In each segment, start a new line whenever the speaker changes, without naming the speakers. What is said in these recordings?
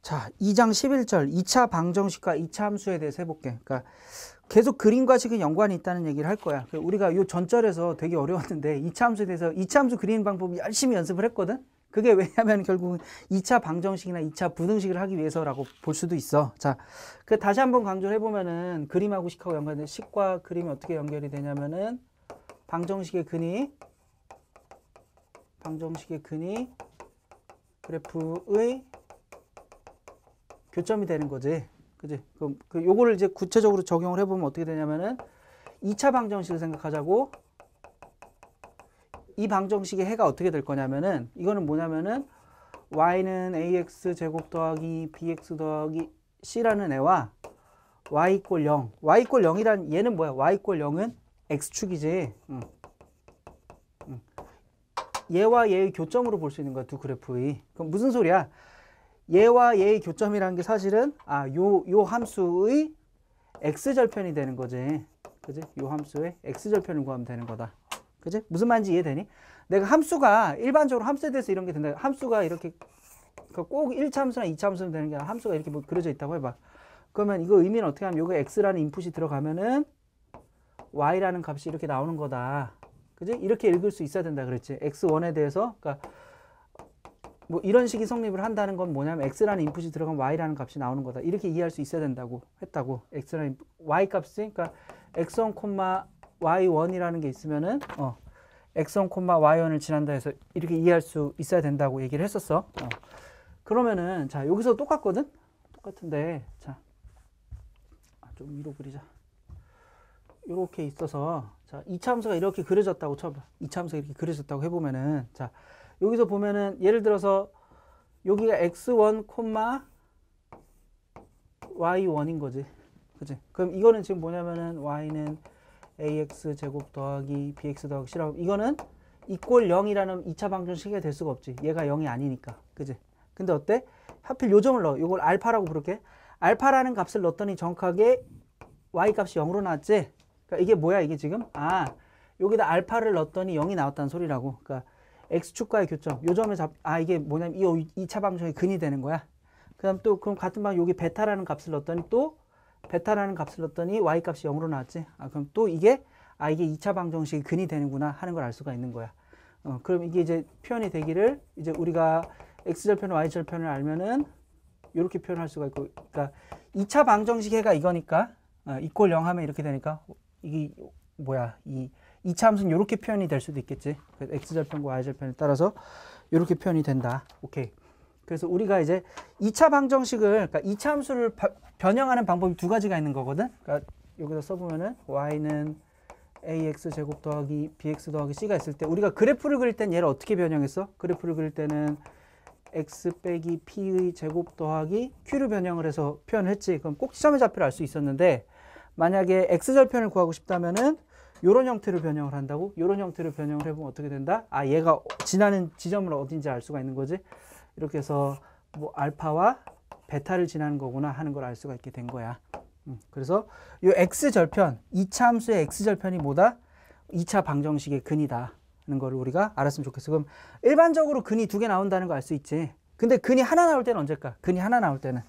자, 2장 11절 2차 방정식과 2차 함수에 대해서 해볼게. 그러니까 계속 그림과 지금 연관이 있다는 얘기를 할 거야. 우리가 요 전절에서 되게 어려웠는데 2차 함수에 대해서 2차 함수 그리는 방법 열심히 연습을 했거든. 그게 왜냐하면 결국은 2차 방정식이나 2차 부등식을 하기 위해서라고 볼 수도 있어. 자, 그 다시 한번 강조를 해보면은 그림하고 식하고 연관된 식과 그림이 어떻게 연결이 되냐면은 방정식의 근이 그래프의 교점이 되는 거지. 그지? 그럼 요거를 이제 구체적으로 적용을 해보면 어떻게 되냐면은 2차 방정식을 생각하자고. 이 방정식의 해가 어떻게 될 거냐면은 이거는 뭐냐면은 y는 ax 제곱 더하기 bx 더하기 c라는 애와 y = 0. y = 0이란 얘는 뭐야? y = 0은 x축이지. 얘와 얘의 교점으로 볼 수 있는 거야, 두 그래프의. 그럼 무슨 소리야? 얘와 얘의 교점이라는 게 사실은 요 함수의 x절편이 되는 거지. 그지? 요 함수의 x절편을 구하면 되는 거다. 그지? 무슨 말인지 이해되니? 내가 함수가 일반적으로 함수에 대해서 이런 게 된다. 함수가 이렇게 꼭 1차 함수나 2차 함수는 되는 게 아니라 함수가 이렇게 뭐 그려져 있다고 해봐. 그러면 이거 의미는 어떻게 하면 요거 x라는 인풋이 들어가면은 y라는 값이 이렇게 나오는 거다. 그지? 이렇게 읽을 수 있어야 된다 그랬지. x1에 대해서 그러니까 뭐 이런 식의 성립을 한다는 건 뭐냐면 x라는 인풋이 들어가면 y라는 값이 나오는 거다. 이렇게 이해할 수 있어야 된다고 했다고. x라는 y 값이 그러니까 x1, y1이라는 게 있으면은 x1, y1을 지난다 해서 이렇게 이해할 수 있어야 된다고 얘기를 했었어. 그러면은 자, 여기서 똑같거든. 똑같은데 자, 좀 위로 그리자. 이렇게 있어서 자, 2차 함수가 이렇게 그려졌다고 쳐봐. 2차 함수가 이렇게 그려졌다고 해보면은 자, 여기서 보면은 예를 들어서 여기가 x1, y1인 거지. 그치? 그럼 이거는 지금 뭐냐면은 y는 ax 제곱 더하기 bx 더하기 c라고 이거는 = 0이라는 2차 방정식이 될 수가 없지. 얘가 0이 아니니까. 그치? 근데 어때? 하필 요 점을 넣어. 요걸 알파라고 부를게. 알파라는 값을 넣었더니 정확하게 y 값이 0으로 나왔지? 그러니까 이게 뭐야 이게 지금? 여기다 알파를 넣었더니 0이 나왔다는 소리라고. 그러니까 x축과의 교점. 요 점을 이게 뭐냐면 이 2차 방정식의 근이 되는 거야. 그럼 같은 방 여기 베타라는 값을 넣었더니 y 값이 0으로 나왔지. 그럼 또 이게 2차 방정식의 근이 되는구나 하는 걸 알 수가 있는 거야. 그럼 이게 이제 표현이 되기를 이제 우리가 x절편, y절편을 알면은 이렇게 표현할 수가 있고, 그러니까 2차 방정식 해가 이거니까 = 0 하면 이렇게 되니까 이게 뭐야? 이 2차 함수는 이렇게 표현이 될 수도 있겠지. 그래서 x절편과 y절편에 따라서 이렇게 표현이 된다. 오케이. 그래서 우리가 이제 2차 방정식을, 그러니까 2차 함수를 변형하는 방법이 두 가지가 있는 거거든. 그러니까 여기다 써보면은 y는 ax 제곱 더하기 bx 더하기 c가 있을 때 우리가 그래프를 그릴 땐 얘를 어떻게 변형했어? 그래프를 그릴 때는 x 빼기 p의 제곱 더하기 q를 변형을 해서 표현을 했지. 그럼 꼭 시점의 좌표를 알 수 있었는데 만약에 x절편을 구하고 싶다면은 요런 형태로 변형을 한다고? 요런 형태로 변형을 해보면 어떻게 된다? 얘가 지나는 지점을 어딘지 알 수가 있는 거지. 이렇게 해서 뭐 알파와 베타를 지나는 거구나 하는 걸 알 수가 있게 된 거야. 그래서 요 x절편, 2차 함수의 x절편이 뭐다? 2차 방정식의 근이다 하는 걸 우리가 알았으면 좋겠어. 그럼 일반적으로 근이 두 개 나온다는 거 알 수 있지. 근데 근이 하나 나올 때는 언제일까? 근이 하나 나올 때는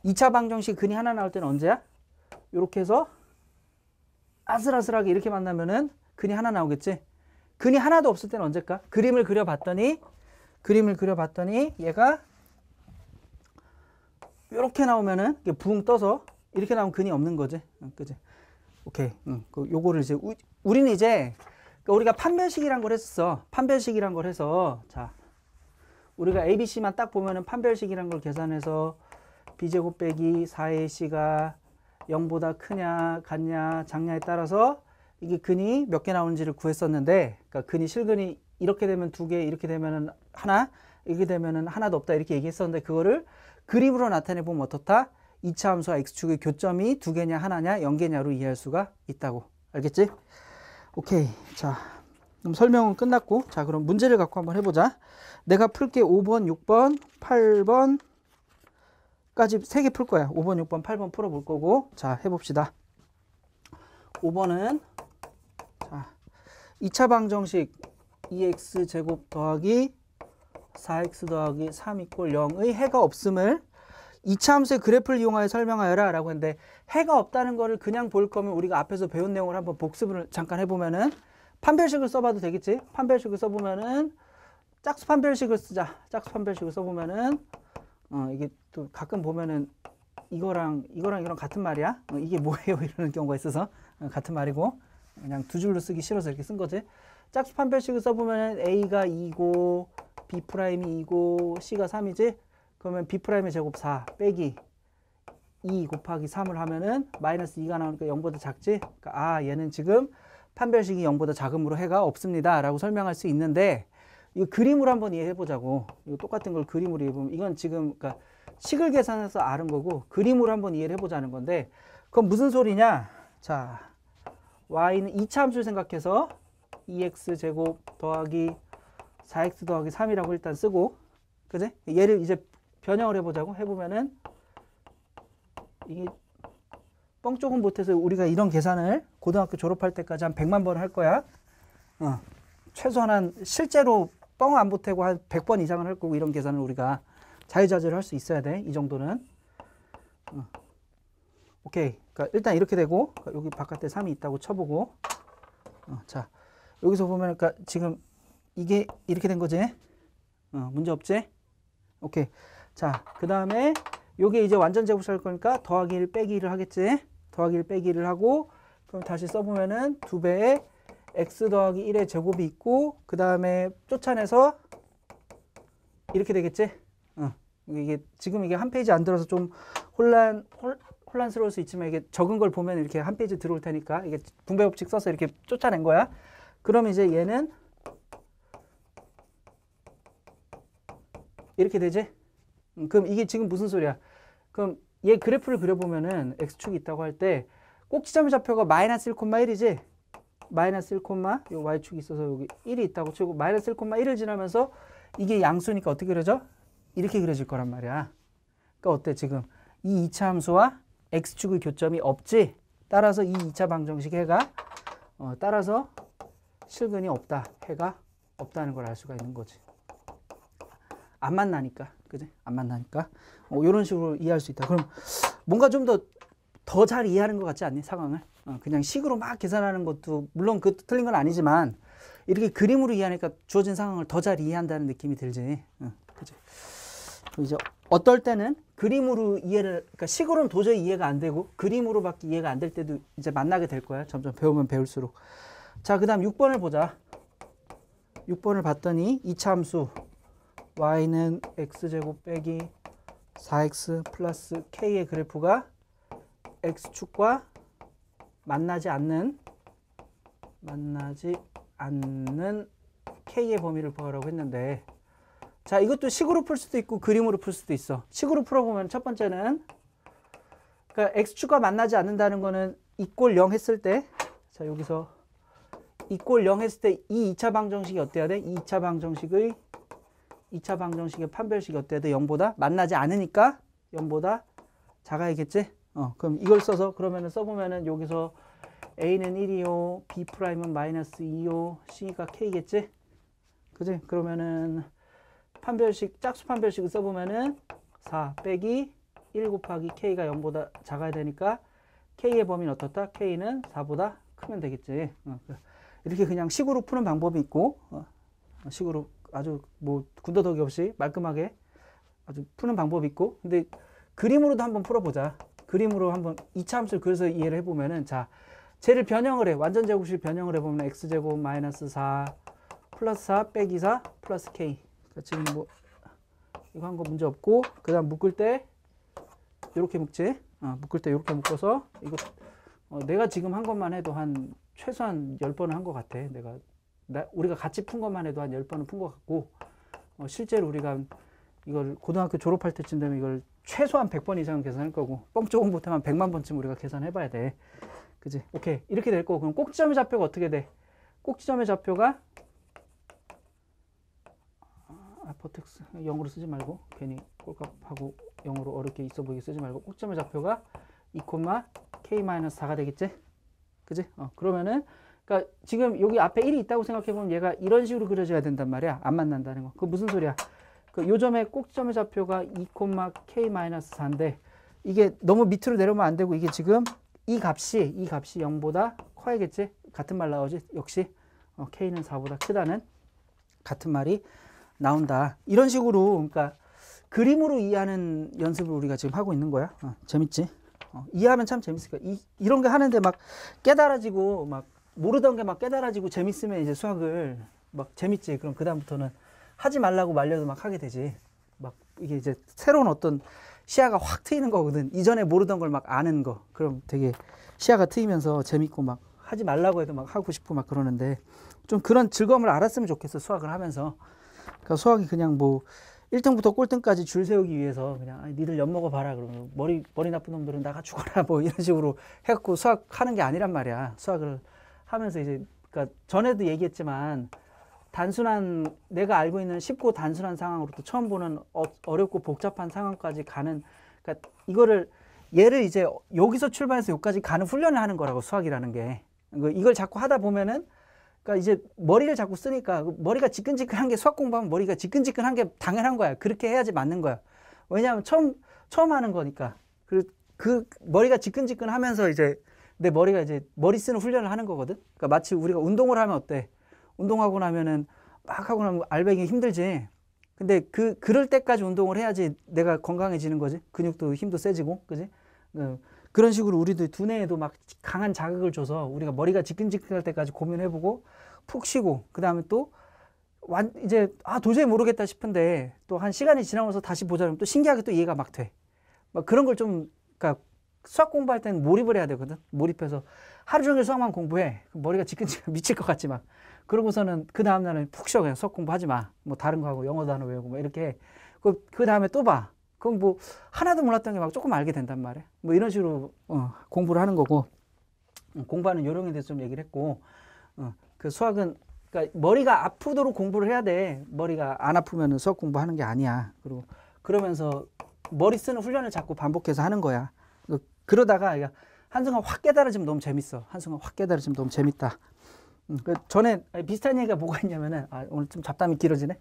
2차 방정식 근이 하나 나올 때는 언제야? 요렇게 해서 아슬아슬하게 이렇게 만나면은 근이 하나 나오겠지. 근이 하나도 없을 때는 언제일까? 그림을 그려봤더니 얘가 이렇게 나오면은 붕 떠서 이렇게 나오면 근이 없는 거지. 그지? 오케이. 요거를 이제 우리는 이제 우리가 판별식이란 걸 했었어. 판별식이란 걸 해서 자, 우리가 ABC만 딱 보면은 판별식이란 걸 계산해서 b제곱 빼기 4ac가 0보다 크냐 같냐 작냐에 따라서 이게 근이 몇 개 나오는지를 구했었는데, 그러니까 근이 실근이 이렇게 되면 2개, 이렇게 되면은 하나, 이렇게 되면은 하나도 없다 이렇게 얘기했었는데 그거를 그림으로 나타내 보면 어떻다? 2차 함수와 x축의 교점이 2개냐 하나냐 0개냐로 이해할 수가 있다고. 알겠지? 오케이. 자, 그럼 설명은 끝났고, 자, 그럼 문제를 갖고 한번 해보자. 내가 풀게 5번, 6번, 8번 까지 3개 풀 거야. 5번, 6번, 8번 풀어볼 거고, 자, 해봅시다. 5번은 자, 2차 방정식 2x 제곱 더하기 4x 더하기 3 = 0의 해가 없음을 2차 함수의 그래프를 이용하여 설명하여라 라고 했는데 해가 없다는 거를 그냥 볼 거면 우리가 앞에서 배운 내용을 한번 복습을 잠깐 해보면은 판별식을 써봐도 되겠지. 판별식을 써보면은 짝수 판별식을 쓰자. 짝수 판별식을 써보면은 이게 또 가끔 보면은 이거랑 같은 말이야. 이게 뭐예요? 이러는 경우가 있어서 같은 말이고 그냥 두 줄로 쓰기 싫어서 이렇게 쓴 거지. 짝수 판별식을 써보면은 A가 2고 B 프라임이 2고 C가 3이지. 그러면 B 프라임의 제곱 4 빼기 2 곱하기 3을 하면은 마이너스 2가 나오니까 0보다 작지. 그러니까 얘는 지금 판별식이 0보다 작음으로 해가 없습니다 라고 설명할 수 있는데 이 그림으로 한번 이해해 보자고. 이거 똑같은 걸 그림으로 이해해보면 이건 지금 그러니까 식을 계산해서 아는 거고 그림으로 한번 이해를 해보자는 건데 그건 무슨 소리냐. 자, y는 2차 함수를 생각해서 2x 제곱 더하기 4x 더하기 3이라고 일단 쓰고 그지? 얘를 이제 변형을 해보자고. 해보면은 이게 뻥 조금 못해서 우리가 이런 계산을 고등학교 졸업할 때까지 한 100만 번 할 거야. 최소한 실제로 뻥 안 보태고 한 100번 이상은 할 거고 이런 계산을 우리가 자유자재로 할 수 있어야 돼. 이 정도는. 오케이. 그러니까 일단 이렇게 되고 여기 바깥에 3이 있다고 쳐보고 자 여기서 보면 그러니까 지금 이게 이렇게 된 거지. 문제 없지? 오케이. 자, 그 다음에 요게 이제 완전 제곱할 거니까 더하기 1 빼기 1을 하겠지. 더하기 1 빼기 1을 하고 그럼 다시 써보면은 2배의 x 더하기 1의 제곱이 있고 그 다음에 쫓아내서 이렇게 되겠지. 이게 지금 이게 한 페이지 안 들어서 좀 혼란스러울 수 있지만 이게 적은 걸 보면 이렇게 한 페이지 들어올 테니까 이게 분배 법칙 써서 이렇게 쫓아낸 거야. 그럼 이제 얘는 이렇게 되지. 그럼 이게 지금 무슨 소리야? 그럼 얘 그래프를 그려보면은 x축이 있다고 할 때 꼭지점의 좌표가 마이너스 1,1이지. 마이너스 1, 요 y축이 있어서 여기 1이 있다고 치고 마이너스 1,1을 지나면서 이게 양수니까 어떻게 그려져? 이렇게 그려질 거란 말이야. 그러니까 어때 지금 이 2차 함수와 x축의 교점이 없지. 따라서 이 2차 방정식 해가 따라서 실근이 없다. 해가 없다는 걸 알 수가 있는 거지. 안 만나니까. 그지? 안 만나니까. 이런 식으로 이해할 수 있다. 그럼 뭔가 좀 더 잘 이해하는 것 같지 않니? 상황을. 그냥 식으로 막 계산하는 것도 물론 그것도 틀린 건 아니지만 이렇게 그림으로 이해하니까 주어진 상황을 더 잘 이해한다는 느낌이 들지. 그지? 이제 어떨 때는 그림으로 이해를 그러니까 식으로는 도저히 이해가 안 되고 그림으로밖에 이해가 안 될 때도 이제 만나게 될 거야. 점점 배우면 배울수록. 자, 그다음 6번을 보자. 6번을 봤더니 2차 함수 y는 x제곱 빼기 4x 플러스 k의 그래프가 x축과 만나지 않는 k의 범위를 구하라고 했는데 자, 이것도 식으로 풀 수도 있고 그림으로 풀 수도 있어. 식으로 풀어보면 첫 번째는 그러니까 x축과 만나지 않는다는 거는 이꼴 0 했을 때 자, 여기서 이꼴 0 했을 때 이 2차 방정식이 어때야 돼? 2차 방정식의 판별식이 어때야 돼? 0보다 만나지 않으니까 0보다 작아야겠지? 그럼 이걸 써서 그러면은 써보면은 여기서 A는 1이요, B 프라임은 마이너스 2요, C가 K겠지? 그지? 그러면은 판별식, 짝수 판별식을 써보면은 4 빼기 1 곱하기 K가 0보다 작아야 되니까 K의 범위는 어떻다? K는 4보다 크면 되겠지. 이렇게 그냥 식으로 푸는 방법이 있고, 식으로 아주 뭐 군더더기 없이 말끔하게 아주 푸는 방법이 있고, 근데 그림으로도 한번 풀어보자. 그림으로 한번 2차 함수를 그려서 이해를 해보면은, 자, 쟤를 변형을 해. 완전 제곱식 변형을 해보면 x제곱 마이너스 4 플러스 4 빼기 4 플러스 k. 그러니까 지금 뭐 이거 한 거 문제 없고, 그 다음 묶을 때 이렇게 묶지. 묶을 때 이렇게 묶어서 이거 내가 지금 한 것만 해도 한 최소한 10번은 한 것 같아. 우리가 같이 푼 것만 해도 한 10번은 푼 것 같고, 실제로 우리가 이걸 고등학교 졸업할 때쯤 되면 이걸 최소한 100번 이상은 계산할 거고, 뻥 조금 못하면 100만 번쯤 우리가 계산해 봐야 돼. 그지? 오케이. 이렇게 될 거고, 그럼 꼭지점의 좌표가 어떻게 돼? 꼭지점의 좌표가 버텍스 0으로 쓰지 말고, 괜히 꼴값하고 0으로 어렵게 있어 보이게 쓰지 말고, 꼭지점의 좌표가 2,k-4가 되겠지? 그지? 그러면은, 그러니까 지금 여기 앞에 1이 있다고 생각해보면 얘가 이런 식으로 그려져야 된단 말이야. 안 만난다는 거. 그거 무슨 소리야? 그 요점의 꼭지점의 좌표가 2,k-4인데 이게 너무 밑으로 내려오면 안 되고 이게 지금 이 값이 0보다 커야겠지? 같은 말 나오지? 역시 k는 4보다 크다는 같은 말이 나온다. 이런 식으로 그러니까 그림으로 이해하는 연습을 우리가 지금 하고 있는 거야. 재밌지? 이해하면 참 재밌을 거야. 이런 게 하는데 막 깨달아지고 막 모르던 게 막 깨달아지고 재밌으면 이제 수학을 막 재밌지. 그럼 그다음부터는 하지 말라고 말려도 막 하게 되지. 막 이게 이제 새로운 어떤 시야가 확 트이는 거거든. 이전에 모르던 걸 막 아는 거. 그럼 되게 시야가 트이면서 재밌고 막 하지 말라고 해도 막 하고 싶고 막 그러는데 좀 그런 즐거움을 알았으면 좋겠어. 수학을 하면서. 그러니까 수학이 그냥 뭐 1등부터 꼴등까지 줄 세우기 위해서 그냥 니들 엿먹어 봐라 그러면 머리 나쁜 놈들은 나가 죽어라 뭐 이런 식으로 해갖고 수학하는 게 아니란 말이야. 수학을 하면서 이제 그러니까 전에도 얘기했지만 단순한 내가 알고 있는 쉽고 단순한 상황으로부터 처음 보는 어렵고 복잡한 상황까지 가는 그러니까 이거를 얘를 이제 여기서 출발해서 여기까지 가는 훈련을 하는 거라고 수학이라는 게 이걸 자꾸 하다 보면은 그러니까 이제 머리를 자꾸 쓰니까 머리가 지끈지끈한 게 수학 공부하면 머리가 지끈지끈한 게 당연한 거야. 그렇게 해야지 맞는 거야. 왜냐하면 처음 하는 거니까. 그 머리가 지끈지끈하면서 이제 내 머리가 이제 머리 쓰는 훈련을 하는 거거든. 그러니까 마치 우리가 운동을 하면 어때? 운동하고 나면은 막 하고 나면 알배기 힘들지. 근데 그럴 때까지 운동을 해야지 내가 건강해지는 거지. 근육도 힘도 세지고, 그지? 그런 식으로 우리도 두뇌에도 막 강한 자극을 줘서 우리가 머리가 지끈지끈할 때까지 고민해보고 푹 쉬고 그 다음에 또 이제 도저히 모르겠다 싶은데 또 한 시간이 지나면서 다시 보자 그러면 또 신기하게 또 이해가 막 돼. 막 그런 걸 좀 그러니까 수학 공부할 때는 몰입을 해야 되거든. 몰입해서 하루 종일 수학만 공부해. 머리가 지끈지끈 미칠 것 같지 막. 그러고서는 그 다음날은 푹 쉬어. 그냥 수학 공부하지 마. 뭐 다른 거 하고 영어 단어 외우고 뭐 이렇게. 그 다음에 또 봐. 그럼 뭐 하나도 몰랐던 게 막 조금 알게 된단 말이야. 뭐 이런 식으로 공부를 하는 거고 공부하는 요령에 대해서 좀 얘기를 했고 그 수학은 그러니까 머리가 아프도록 공부를 해야 돼. 머리가 안 아프면 수학 공부하는 게 아니야. 그리고 그러면서 머리 쓰는 훈련을 자꾸 반복해서 하는 거야. 그러다가 한순간 확 깨달아지면 너무 재밌어. 한순간 확 깨달아지면 너무 재밌다. 전에 비슷한 얘기가 뭐가 있냐면은 오늘 좀 잡담이 길어지네.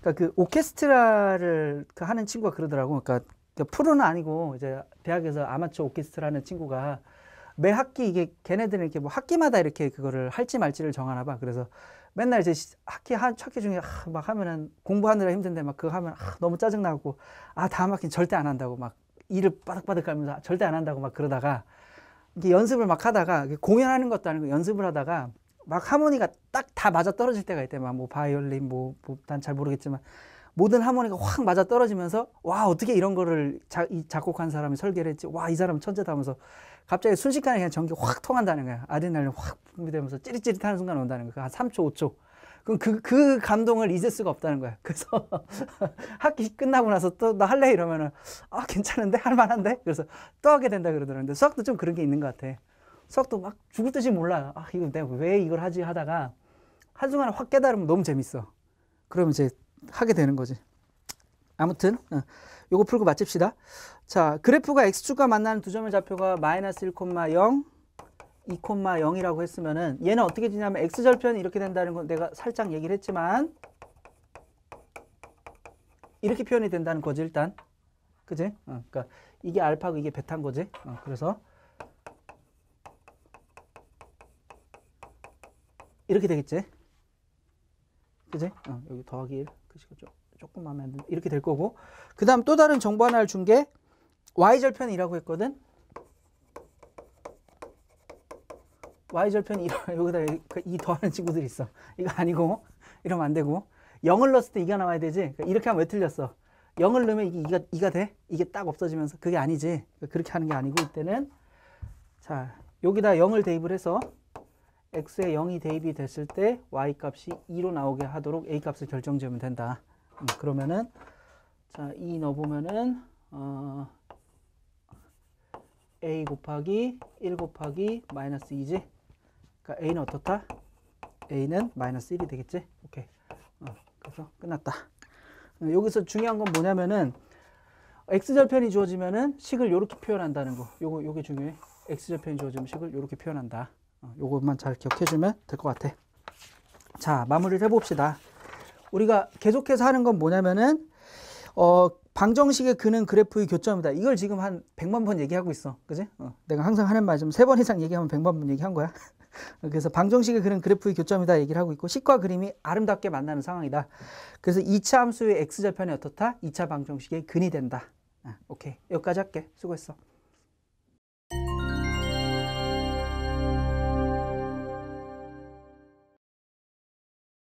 그러니까 그 오케스트라를 하는 친구가 그러더라고. 그러니까 프로는 아니고 이제 대학에서 아마추어 오케스트라 하는 친구가 매 학기 이게 걔네들은 이렇게 뭐 학기마다 이렇게 그거를 할지 말지를 정하나 봐. 그래서 맨날 이제 학기 중에 막 하면은 공부하느라 힘든데 막 그거 하면 너무 짜증 나고 다음 학기는 절대 안 한다고 막 이를 바득바득 하면서 절대 안 한다고 막 그러다가 이게 연습을 막 하다가 공연하는 것도 아니고 연습을 하다가 막 하모니가 딱 다 맞아 떨어질 때가 있대. 막 뭐 바이올린 난 잘 모르겠지만 모든 하모니가 확 맞아 떨어지면서 와 어떻게 이런 거를 작곡한 사람이 설계를 했지. 와 이 사람 천재다 하면서 갑자기 순식간에 그냥 전기 확 통한다는 거야. 아드레날린 확 분비되면서 찌릿찌릿하는 순간 온다는 거야. 한 3초 5초. 그럼 그 감동을 잊을 수가 없다는 거야. 그래서 학기 끝나고 나서 또 나 할래 이러면은 괜찮은데 할만한데 그래서 또 하게 된다 그러더라고요. 근데 수학도 좀 그런 게 있는 것 같아. 수학도 막 죽을 듯이 몰라. 이거 내가 왜 이걸 하지 하다가 한순간에 확 깨달으면 너무 재밌어. 그러면 이제 하게 되는 거지. 아무튼 요거 풀고 마칩시다. 자, 그래프가 x축과 만나는 두 점의 좌표가 마이너스 1,0, 2,0이라고 했으면은 얘는 어떻게 되냐면 x절편이 이렇게 된다는 건 내가 살짝 얘기를 했지만 이렇게 표현이 된다는 거지 일단. 그지? 그러니까 이게 알파고 이게 베타인 거지. 그래서 이렇게 되겠지. 그지? 여기 더하기 1 글씨가 조금 마음에 안 드는데 이렇게 될 거고 그 다음 또 다른 정보 하나를 준 게 y절편이라고 했거든. y절편이 여기다 이 더하는 친구들이 있어. 이거 아니고 이러면 안 되고 0을 넣었을 때 2가 나와야 되지. 이렇게 하면 왜 틀렸어? 0을 넣으면 이게 2가 돼? 이게 딱 없어지면서 그게 아니지. 그렇게 하는 게 아니고 이때는 자 여기다 0을 대입을 해서 x에 0이 대입이 됐을 때 y값이 2로 나오게 하도록 a값을 결정지으면 된다. 그러면은 자 2 넣어보면은 a 곱하기 1 곱하기 마이너스 2지. 그러니까 a는 어떻다? a는 마이너스 1이 되겠지. 오케이. 그래서 끝났다. 여기서 중요한 건 뭐냐면은 x절편이 주어지면은 식을 이렇게 표현한다는 거. 요게 중요해. x절편이 주어지면 식을 이렇게 표현한다. 요것만 잘 기억해주면 될 것 같아. 자, 마무리를 해봅시다. 우리가 계속해서 하는 건 뭐냐면은 방정식의 근은 그래프의 교점이다. 이걸 지금 한 100만 번 얘기하고 있어. 그지? 내가 항상 하는 말 좀 3번 이상 얘기하면 100만 번 얘기한 거야. 그래서 방정식의 근은 그래프의 교점이다 얘기를 하고 있고 식과 그림이 아름답게 만나는 상황이다. 그래서 2차 함수의 x절편이 어떻다? 2차 방정식의 근이 된다. 오케이. 여기까지 할게. 수고했어.